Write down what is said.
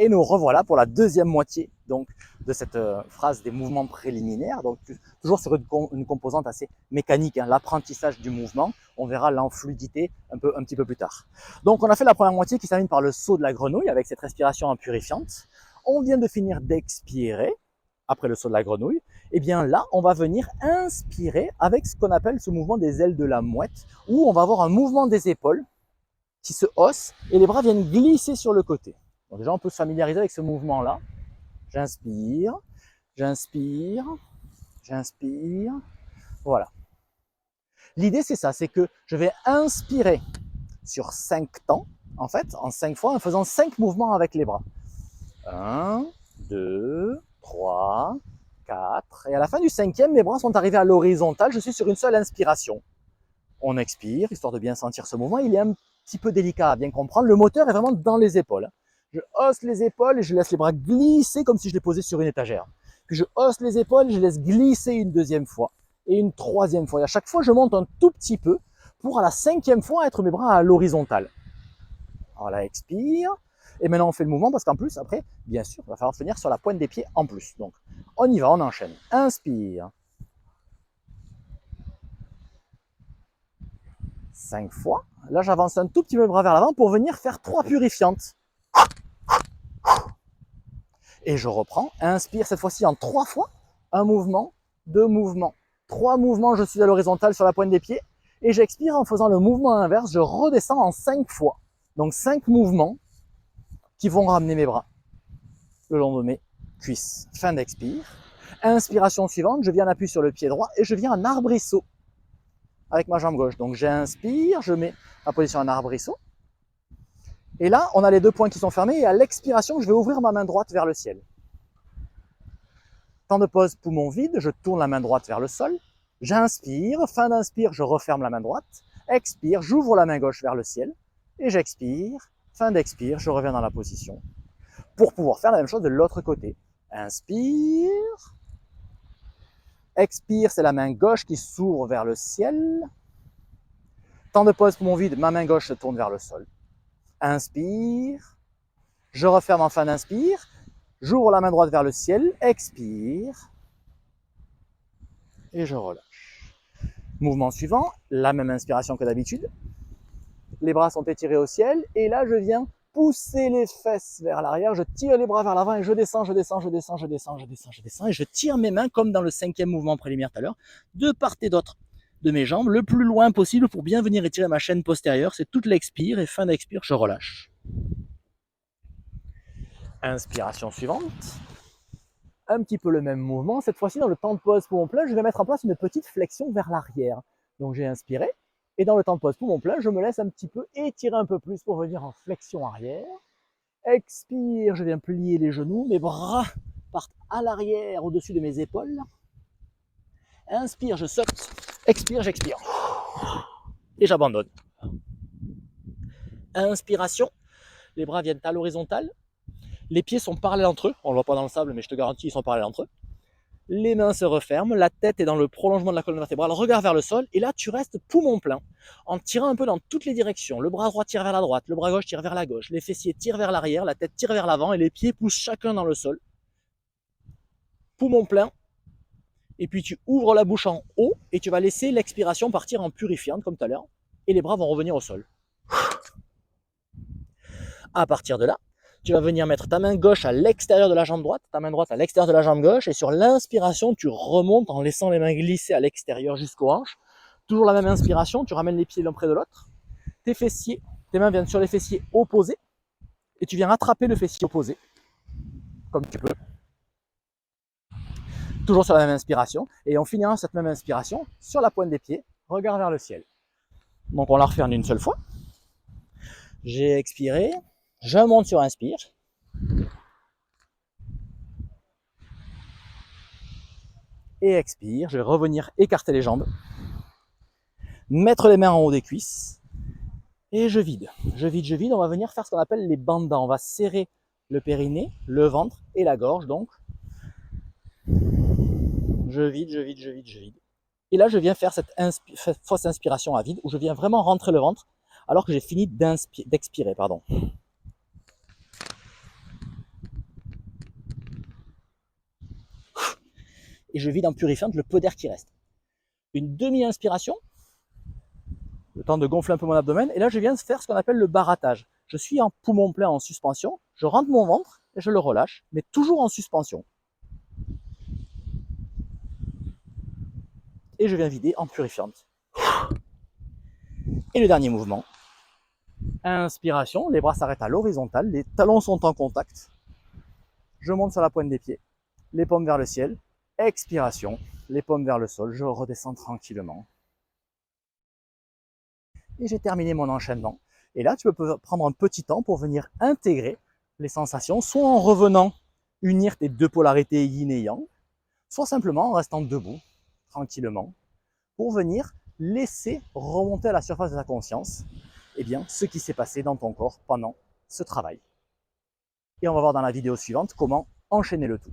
Et nous revoilà pour la deuxième moitié donc, de cette phrase des mouvements préliminaires. Donc, toujours sur une composante assez mécanique, hein, l'apprentissage du mouvement. On verra l'enfluidité un petit peu plus tard. Donc, on a fait la première moitié qui se termine par le saut de la grenouille avec cette respiration purifiante. On vient de finir d'expirer après le saut de la grenouille. Et bien là, on va venir inspirer avec ce qu'on appelle ce mouvement des ailes de la mouette, où on va avoir un mouvement des épaules qui se haussent et les bras viennent glisser sur le côté. Donc déjà, on peut se familiariser avec ce mouvement-là. J'inspire, j'inspire, j'inspire. Voilà. L'idée, c'est ça, c'est que je vais inspirer sur 5 temps, en fait, en 5 fois, en faisant 5 mouvements avec les bras. 1, 2, 3, 4. Et à la fin du 5e, mes bras sont arrivés à l'horizontale. Je suis sur une seule inspiration. On expire, histoire de bien sentir ce mouvement. Il est un petit peu délicat à bien comprendre. Le moteur est vraiment dans les épaules. Je hausse les épaules et je laisse les bras glisser comme si je les posais sur une étagère. Puis je hausse les épaules et je laisse glisser une deuxième fois et une troisième fois. Et à chaque fois, je monte un tout petit peu pour à la 5e fois être mes bras à l'horizontale. Voilà, expire. Et maintenant, on fait le mouvement parce qu'en plus, après, bien sûr, il va falloir finir sur la pointe des pieds en plus. Donc, on y va, on enchaîne. Inspire. 5 fois. Là, j'avance un tout petit peu le bras vers l'avant pour venir faire 3 purifiantes. Et je reprends. Inspire cette fois-ci en 3 fois. Un mouvement, 2 mouvements, 3 mouvements. Je suis à l'horizontale sur la pointe des pieds. Et j'expire en faisant le mouvement inverse. Je redescends en 5 fois. Donc 5 mouvements qui vont ramener mes bras le long de mes cuisses. Fin d'expire. Inspiration suivante, je viens en appui sur le pied droit et je viens en arbrisseau avec ma jambe gauche. Donc j'inspire, je mets ma position en arbrisseau. Et là, on a les 2 points qui sont fermés et à l'expiration, je vais ouvrir ma main droite vers le ciel. Temps de pause, poumon vide, je tourne la main droite vers le sol. J'inspire, fin d'inspire, je referme la main droite. Expire, j'ouvre la main gauche vers le ciel. Et j'expire, fin d'expire, je reviens dans la position. Pour pouvoir faire la même chose de l'autre côté. Inspire. Expire, c'est la main gauche qui s'ouvre vers le ciel. Temps de pause, poumon vide, ma main gauche se tourne vers le sol. Inspire. Je referme en fin d'inspire. J'ouvre la main droite vers le ciel. Expire. Et je relâche. Mouvement suivant, la même inspiration que d'habitude. Les bras sont étirés au ciel. Et là, je viens pousser les fesses vers l'arrière, je tire les bras vers l'avant et je descends, je descends, je descends, je descends, je descends, je descends et je tire mes mains comme dans le 5e mouvement préliminaire tout à l'heure, de part et d'autre de mes jambes, le plus loin possible pour bien venir étirer ma chaîne postérieure. C'est toute l'expire et fin d'expire, je relâche. Inspiration suivante. Un petit peu le même mouvement. Cette fois-ci, dans le temps de pause poumon plein, je vais mettre en place une petite flexion vers l'arrière. Donc j'ai inspiré. Et dans le temps de pause poumon plein, je me laisse un petit peu étirer un peu plus pour venir en flexion arrière. Expire, je viens plier les genoux, mes bras partent à l'arrière au-dessus de mes épaules. Inspire, je saute. Expire, j'expire. Et j'abandonne. Inspiration, les bras viennent à l'horizontale. Les pieds sont parallèles entre eux. On ne le voit pas dans le sable, mais je te garantis, ils sont parallèles entre eux. Les mains se referment, la tête est dans le prolongement de la colonne vertébrale, regard vers le sol, et là tu restes poumon plein, en tirant un peu dans toutes les directions. Le bras droit tire vers la droite, le bras gauche tire vers la gauche, les fessiers tirent vers l'arrière, la tête tire vers l'avant, et les pieds poussent chacun dans le sol. Poumon plein, et puis tu ouvres la bouche en haut, et tu vas laisser l'expiration partir en purifiante, comme tout à l'heure, et les bras vont revenir au sol. À partir de là, tu vas venir mettre ta main gauche à l'extérieur de la jambe droite, ta main droite à l'extérieur de la jambe gauche, et sur l'inspiration, tu remontes en laissant les mains glisser à l'extérieur jusqu'aux hanches. Toujours la même inspiration, tu ramènes les pieds l'un près de l'autre. Tes fessiers, tes mains viennent sur les fessiers opposés, et tu viens attraper le fessier opposé, comme tu peux. Toujours sur la même inspiration, et on finira cette même inspiration sur la pointe des pieds, regard vers le ciel. Donc on la refait en une seule fois. J'ai expiré, je monte sur inspire. Et expire, je vais revenir écarter les jambes, mettre les mains en haut des cuisses, et je vide. Je vide, on va venir faire ce qu'on appelle les bandas. On va serrer le périnée, le ventre et la gorge, donc. Je vide. Et là, je viens faire cette fausse inspiration à vide, où je viens vraiment rentrer le ventre, alors que j'ai fini d'expirer, pardon. et je vide en purifiante le peu d'air qui reste. Une demi-inspiration, le temps de gonfler un peu mon abdomen, et là je viens de faire ce qu'on appelle le barattage. Je suis en poumon plein en suspension, je rentre mon ventre et je le relâche, mais toujours en suspension. Et je viens vider en purifiante. Et le dernier mouvement, inspiration, les bras s'arrêtent à l'horizontale, les talons sont en contact. Je monte sur la pointe des pieds, les paumes vers le ciel. Expiration, les paumes vers le sol, je redescends tranquillement. Et j'ai terminé mon enchaînement. Et là, tu peux prendre un petit temps pour venir intégrer les sensations, soit en revenant unir tes deux polarités yin et yang, soit simplement en restant debout, tranquillement, pour venir laisser remonter à la surface de ta conscience ce qui s'est passé dans ton corps pendant ce travail. Et on va voir dans la vidéo suivante comment enchaîner le tout.